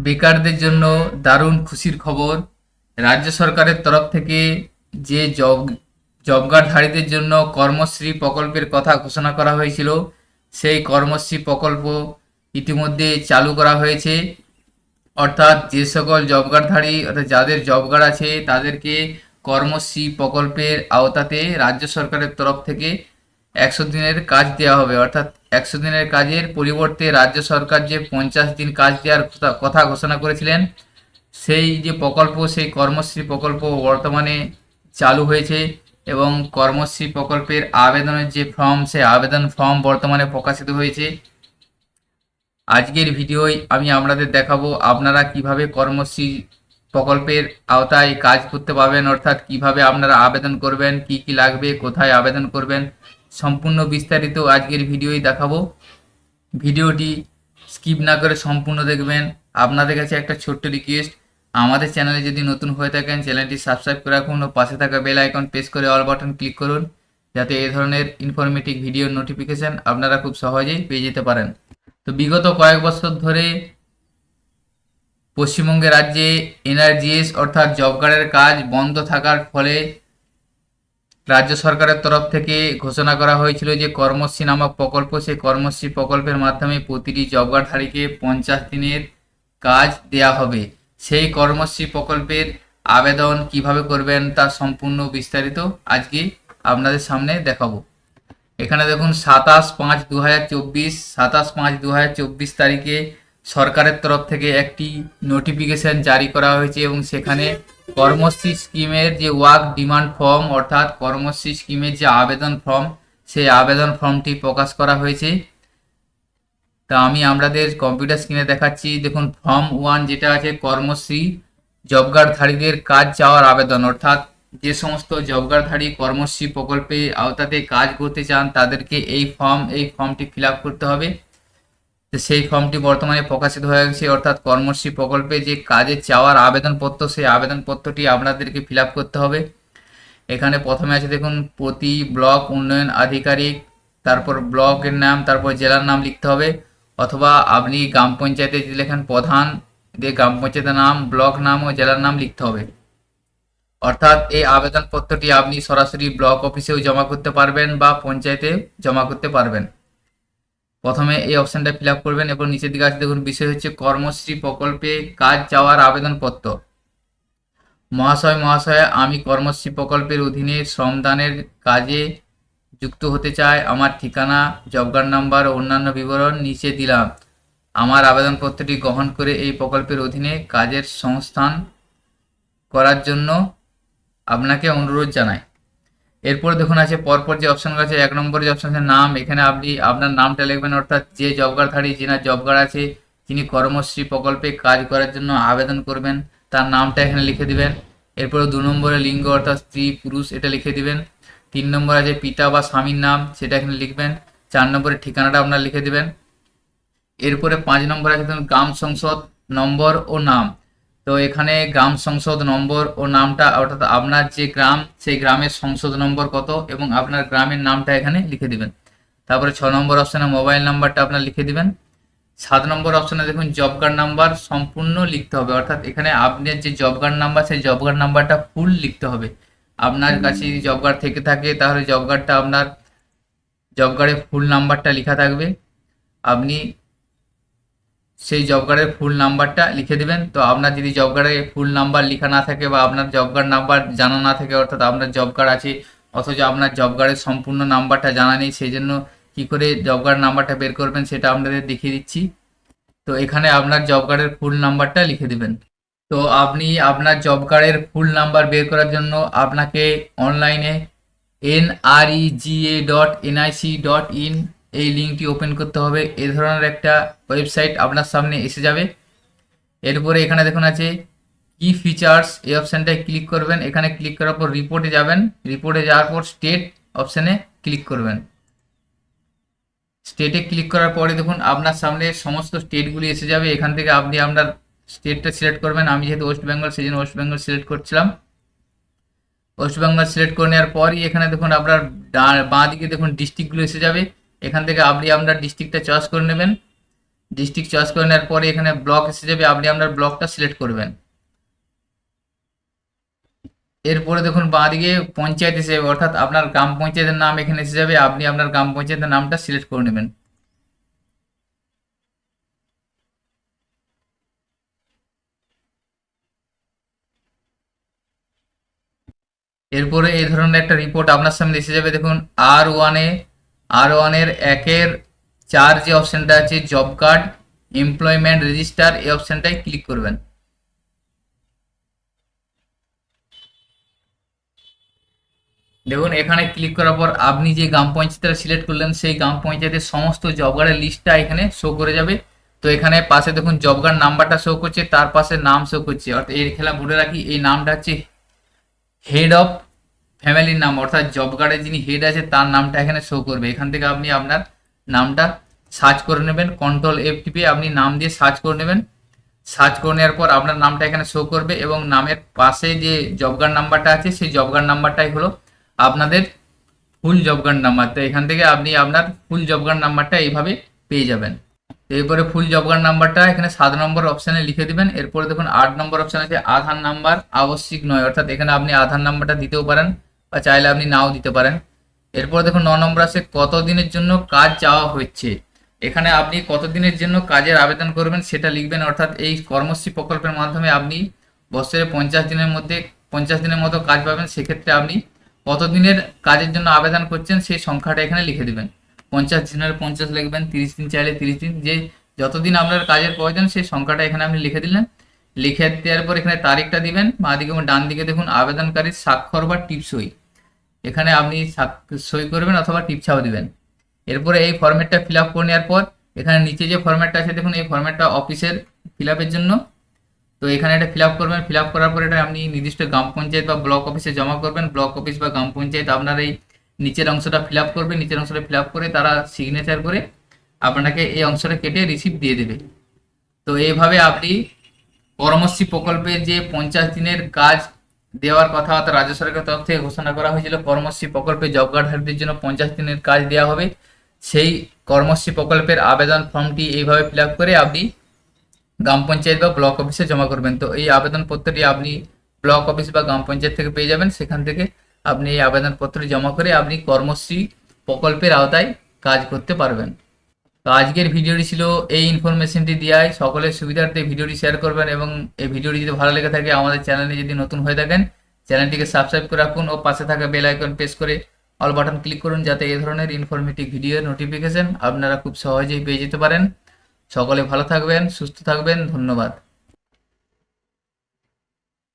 বেকারদের জন্য দারুণ খুশির খবর। রাজ্য সরকারের তরফ থেকে যে জব কার্ডধারীদের জন্য কর্মশ্রী প্রকল্পের কথা ঘোষণা করা হয়েছিল, সেই কর্মশ্রী প্রকল্প ইতিমধ্যে চালু করা হয়েছে। অর্থাৎ যে সকল জব কার্ডধারী অর্থাৎ যাদের জব কার্ড আছে তাদেরকে কর্মশ্রী প্রকল্পের আওতাতে রাজ্য সরকারের তরফ থেকে 100 দিনের কাজ দেওয়া হবে। অর্থাৎ 100 দিনের কাজের পরিবর্তে রাজ্য সরকার যে 50 দিন কাজ দেওয়ার কথা ঘোষণা করেছিলেন, সেই যে প্রকল্প, সেই কর্মশ্রী প্রকল্প বর্তমানে চালু হয়েছে এবং কর্মশ্রী প্রকল্পের আবেদনের যে ফর্ম, সেই আবেদন ফর্ম বর্তমানে প্রকাশিত হয়েছে। আজকের ভিডিওয় আমি আপনাদের দেখাবো আপনারা কিভাবে কর্মশ্রী প্রকল্পের আওতায় কাজ করতে পারবেন, অর্থাৎ কিভাবে আপনারা আবেদন করবেন, কি কি লাগবে, কোথায় আবেদন করবেন, সম্পূর্ণ বিস্তারিত আজকের ভিডিওয় দেখাবো। ভিডিওটি স্কিপ না করে সম্পূর্ণ দেখবেন। আপনাদের কাছে একটা ছোট্ট রিকোয়েস্ট, আমাদের চ্যানেলে যদি নতুন হয়ে থাকেন চ্যানেলটি সাবস্ক্রাইব করে রাখুন ও পাশে থাকা বেল আইকন প্রেস করে অল বাটন ক্লিক করুন, যাতে এই ধরনের ইনফরমেটিভ ভিডিওর নোটিফিকেশান আপনারা খুব সহজেই পেয়ে যেতে পারেন। তো বিগত কয়েক বছর ধরে পশ্চিমবঙ্গ রাজ্যে এনআরজিএস অর্থাৎ জব কার্ডের কাজ বন্ধ থাকার ফলে রাজ্য সরকারের তরফ থেকে ঘোষণা করা হয়েছিল যে কর্মশ্রী নামক প্রকল্প, সেই কর্মশ্রী প্রকল্পের মাধ্যমে প্রতিটি জব কার্ডধারীকে 50 দিনের কাজ দেয়া হবে। সেই কর্মশ্রী প্রকল্পের আবেদন কিভাবে করবেন তার সম্পূর্ণ বিস্তারিত আজকে আপনাদের সামনে দেখাবো। এখানে দেখুন 27/5/2024 27/5/2024 তারিখে সরকারের তরফ থেকে একটি নোটিফিকেশন জারি করা হয়েছে এবং সেখানে কর্মশ্রী স্কিমের যে ওয়ার্ক ডিমান্ড ফর্ম অর্থাৎ কর্মশ্রী স্কিমের যে আবেদন ফর্ম, সেই আবেদন ফর্মটি প্রকাশ করা হয়েছে। তা আমি আপনাদের কম্পিউটার স্ক্রিনে দেখাচ্ছি। দেখুন ফর্ম 1 যেটা আছে কর্মশ্রী জব কার্ডধারীদের কাজ চাওয়ার আবেদন, অর্থাৎ যে সমস্ত জব কার্ডধারী কর্মশ্রী প্রকল্পে আওতাতে কাজ করতে চান তাদেরকে এই ফর্মটি ফিল আপ করতে হবে। তো সেই ফর্মটি বর্তমানে প্রকাশিত হয়ে গেছে, অর্থাৎ কর্মশ্রী প্রকল্পে যে কাজে চাওয়ার আবেদনপত্র, সেই আবেদনপত্রটি আপনাদেরকে ফিল আপ করতে হবে। এখানে প্রথমে আছে দেখুন প্রতি ব্লক উন্নয়ন আধিকারিক, তারপর ব্লকের নাম, তারপর জেলার নাম লিখতে হবে, অথবা আপনি গ্রাম পঞ্চায়েতে যদি লেখেন প্রধান দিয়ে গ্রাম পঞ্চায়েতের নাম, ব্লক নাম ও জেলার নাম লিখতে হবে। অর্থাৎ এই আবেদনপত্রটি আপনি সরাসরি ব্লক অফিসেও জমা করতে পারবেন বা পঞ্চায়েতে জমা করতে পারবেন। প্রথমে এই অপশানটা ফিল আপ করবেন এবং নিচের দিকে আছে দেখুন বিষয় হচ্ছে কর্মশ্রী প্রকল্পে কাজ চাওয়ার আবেদনপত্র। মহাশয় মহাশয়া, আমি কর্মশ্রী প্রকল্পের অধীনে শ্রমদানের কাজে যুক্ত হতে চাই। আমার ঠিকানা, জব কার্ড নাম্বার ও অন্যান্য বিবরণ নিচে দিলাম। আমার আবেদনপত্রটি গ্রহণ করে এই প্রকল্পের অধীনে কাজের সংস্থান করার জন্য আপনাকে অনুরোধ জানাই। এরপর দেখুন আছে পরপর যে অপশানগুলো আছে, 1 নম্বরে যে অপশান আছে নাম, এখানে আপনি আপনার নামটা লিখবেন, অর্থাৎ যে জব কার্ডধারী যিনার জব কার্ড আছে যিনি কর্মশ্রী প্রকল্পে কাজ করার জন্য আবেদন করবেন তার নামটা এখানে লিখে দিবেন। এরপরে 2 নম্বরে লিঙ্গ অর্থাৎ স্ত্রী পুরুষ এটা লিখে দিবেন। 3 নম্বরে আছে পিতা বা স্বামীর নাম, সেটা এখানে লিখবেন। 4 নম্বরে ঠিকানাটা আপনার লিখে দিবেন। এরপরে 5 নম্বরে আছে দেখুন গ্রাম সংসদ নম্বর ও নাম। তো এখানে গ্রাম সংসদ নম্বর ও নামটা অর্থাৎ আপনার যে গ্রাম সেই গ্রামের সংসদ নম্বর কত এবং আপনার গ্রামের নামটা এখানে লিখে দিবেন। তারপরে 6 নম্বর অপশানে মোবাইল নাম্বারটা আপনার লিখে দিবেন। 7 নম্বর অপশানে দেখুন জব কার্ড নাম্বার সম্পূর্ণ লিখতে হবে, অর্থাৎ এখানে আপনার যে জব কার্ড নাম্বার সেই জব কার্ড নাম্বারটা ফুল লিখতে হবে। আপনার কাছে যদি জব কার্ড থেকে থাকে তাহলে জব কার্ডটা আপনার জব কার্ডে ফুল নাম্বারটা লেখা থাকবে, আপনি সেই জব কার্ডের ফুল নাম্বারটা লিখে দিবেন। তো আপনার যদি জব কার্ডে ফুল নাম্বার লেখা না থাকে বা আপনার জব কার্ড নাম্বার জানা না থাকে, অর্থাৎ আপনার জব কার্ড আছে অথচ আপনার জব কার্ডের সম্পূর্ণ নাম্বারটা জানা নেই, সেই জন্য কী করে জব কার্ড নাম্বারটা বের করবেন সেটা আপনাদের দেখিয়ে দিচ্ছি। তো এখানে আপনার জব কার্ডের ফুল নাম্বারটা লিখে দিবেন। তো আপনি আপনার জব কার্ডের ফুল নাম্বার বের করার জন্য আপনাকে অনলাইনে nrega.nic.in এই লিঙ্কটি ওপেন করতে হবে। এই ধরনের একটা ওয়েবসাইট আপনার সামনে এসে যাবে। এরপরে এখানে দেখুন আছে কি ফিচার্স, এই অপশানটায় ক্লিক করবেন। এখানে ক্লিক করার পর রিপোর্টে যাবেন, রিপোর্টে যাওয়ার পর স্টেট অপশানে ক্লিক করবেন। স্টেটে ক্লিক করার পরে দেখুন আপনার সামনে সমস্ত স্টেটগুলি এসে যাবে। এখান থেকে আপনি আপনার স্টেটটা সিলেক্ট করবেন। আমি যেহেতু ওয়েস্ট বেঙ্গল সেই জন্য ওয়েস্ট বেঙ্গল সিলেক্ট করছিলাম। ওয়েস্ট বেঙ্গল সিলেক্ট করে নেওয়ার পরই এখানে দেখুন আপনার বাঁ দিকে দেখুন ডিস্ট্রিক্টগুলো এসে যাবে। এখান থেকে আপনি আপনার ডিস্ট্রিক্টটা চয়েস করে নেবেন। ডিস্ট্রিক্ট চয়েস করে নেওয়ার পরে এখানে ব্লক এসে যাবে, আপনি আপনার ব্লকটা সিলেক্ট করবেন। এরপরে দেখুন বাঁদিকে পঞ্চায়েত এসে যাবে, অর্থাৎ আপনার গ্রাম পঞ্চায়েতের নাম এখানে এসে যাবে, আপনি আপনার গ্রাম পঞ্চায়েতের নামটা সিলেক্ট করে নেবেন। এরপরে এই ধরনের একটা রিপোর্ট আপনার সামনে এসে যাবে। দেখুন আর ওয়ানের 1-4 যে অপশনটা আছে জব কার্ড এমপ্লয়মেন্ট রেজিস্টার, এই অপশনটায় ক্লিক করবেন। দেখুন এখানে ক্লিক করার পর আপনি যে গ্রাম পঞ্চায়েতটা সিলেক্ট করলেন সেই গ্রাম পঞ্চায়েতের সমস্ত জব কার্ডের লিস্টটা এখানে শো করে যাবে। তো এখানে পাশে দেখুন জব কার্ড নাম্বারটা শো করছে, তার পাশে নাম শো করছে, অর্থাৎ এই খেলা বলে রাখি এই নামটা হচ্ছে হেড অফ ফ্যামিলির নাম, অর্থাৎ জব কার্ডে যিনি হেড আছে তার নামটা এখানে শো করবে। এখান থেকে আপনি আপনার নামটা সার্চ করে নেবেন, কন্ট্রোল F টিপে আপনি নাম দিয়ে সার্চ করে নেবেন। সার্চ করে নেওয়ার পর আপনার নামটা এখানে শো করবে এবং নামের পাশে যে জব কার্ড নাম্বারটা আছে সেই জব কার্ড নাম্বারটাই হলো আপনাদের ফুল জব কার্ড নাম্বার। তো এখান থেকে আপনি আপনার ফুল জব কার্ড নাম্বারটা এইভাবে পেয়ে যাবেন। এরপরে ফুল জব কার্ড নাম্বারটা এখানে 7 নম্বর অপশানে লিখে দিবেন। এরপরে দেখুন 8 নম্বর অপশান আছে আধার নাম্বার আবশ্যিক নয়, অর্থাৎ এখানে আপনি আধার নাম্বারটা দিতেও পারেন বা চাইলে আপনি নাও দিতে পারেন। এরপর দেখুন 9 নম্বর আছে কতদিনের জন্য কাজ চাওয়া হচ্ছে। এখানে আপনি কতদিনের জন্য কাজের আবেদন করবেন সেটা লিখবেন, অর্থাৎ এই কর্মশ্রী প্রকল্পের মাধ্যমে আপনি বছরে 50 দিনের মধ্যে 50 দিনের মতো কাজ পাবেন। সেক্ষেত্রে আপনি কতদিনের কাজের জন্য আবেদন করছেন সেই সংখ্যাটা এখানে লিখে দেবেন। 50 দিনের 50 লিখবেন, 30 দিন চাইলে 30 দিন, যে যতদিন আপনার কাজের প্রয়োজন সেই সংখ্যাটা এখানে আপনি লিখে দিলেন। লিখে দেওয়ার পর এখানে তারিখটা দিবেন, বাঁদিকে এবং ডান দিকে দেখুন আবেদনকারীর স্বাক্ষর বা টিপসই, এখানে আপনি সই করবেন অথবা টিপছাও দিবেন। এরপরে এই ফরম্যাটটা ফিল আপ করে নেওয়ার পর এখানে নিচে যে ফরম্যাটটা আছে দেখুন এই ফরম্যাটটা অফিসের ফিল আপের জন্য। তো এখানে এটা ফিল আপ করবেন, ফিল আপ করার পর এটা আপনি নির্দিষ্ট গ্রাম পঞ্চায়েত বা ব্লক অফিসে জমা করবেন। ব্লক অফিস বা গ্রাম পঞ্চায়েত আপনার এই নিচের অংশটা ফিল আপ করবে, নিচের অংশটা ফিল আপ করে তারা সিগনেচার করে আপনাকে এই অংশটা কেটে রিসিপ্ট দিয়ে দেবে। তো এইভাবে আপনি কর্মশ্রী প্রকল্পের যে 50 দিনের কাজ দেওয়ার কথা অর্থাৎ রাজ্য সরকারের তরফ থেকে ঘোষণা করা হয়েছিল কর্মশ্রী প্রকল্পে জব কার্ডধারীদের জন্য 50 দিনের কাজ দেওয়া হবে, সেই কর্মশ্রী প্রকল্পের আবেদন ফর্মটি এইভাবে ফিল আপ করে আপনি গ্রাম পঞ্চায়েত বা ব্লক অফিসে জমা করবেন। তো এই আবেদনপত্রটি আপনি ব্লক অফিস বা গ্রাম পঞ্চায়েত থেকে পেয়ে যাবেন, সেখান থেকে আপনি এই আবেদনপত্রটি জমা করে আপনি কর্মশ্রী প্রকল্পের আওতায় কাজ করতে পারবেন। তো আজকের ভিডিওটি ছিল এই ইনফরমেশনটি দেওয়ায়। সকলের সুবিধার্থে ভিডিওটি শেয়ার করবেন এবং এই ভিডিওটি যদি ভালো লেগে থাকে আমাদের চ্যানেলে যদি নতুন হয়ে থাকেন চ্যানেলটিকে সাবস্ক্রাইব করে রাখুন ও পাশে থাকা বেল আইকন প্রেস করে অল বাটন ক্লিক করুন, যাতে এই ধরনের ইনফরমেটিভ ভিডিওর নোটিফিকেশন আপনারা খুব সহজেই পেয়ে যেতে পারেন। সকলে ভালো থাকবেন, সুস্থ থাকবেন, ধন্যবাদ।